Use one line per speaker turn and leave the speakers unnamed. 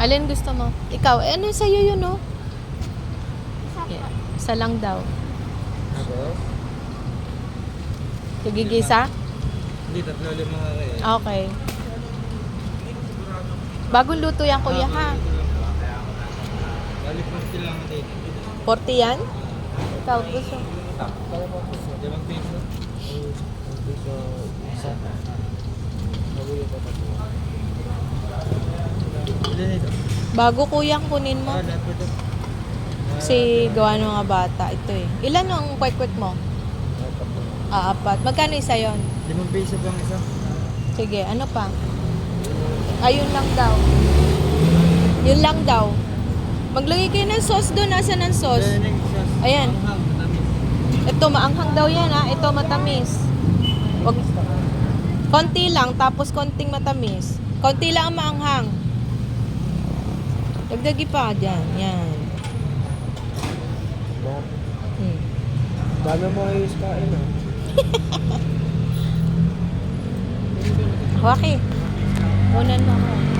Alin gusto mo? Ikaw, ano sa'yo yun, no?
Isa po.
Yeah. Isa lang daw.
Ako?
Gigigisa?
Hindi, 3-5 nga kayo.
Okay. Bagong luto yan, kuya, ha?
Balik mo lang natin.
40 yan? Ikaw, gusto.
Kaya mo po siya. 5 piso. 5 piso isa. Magulo pa pa. Ilan ito?
Bago, kuya, kunin mo.
Lahat po ito.
Kasi gawa ng mga bata. Ito eh. Ilan ang kwek-kwek mo? Apat. Magkano isa yon?
5 piso bang isa?
Sige, ano pa? Ayun lang daw. Yun lang daw. Maglagay kayo ng sauce doon. Nasaan ang sauce? Ayan. Ito, maanghang daw yan, ha? Ito, matamis. Wag, konti lang, tapos konting matamis. Konti lang ang maanghang. Dagdagi pa dyan. Yan.
Dami mo ayos kain ah.
Okay. Kunan mo ako.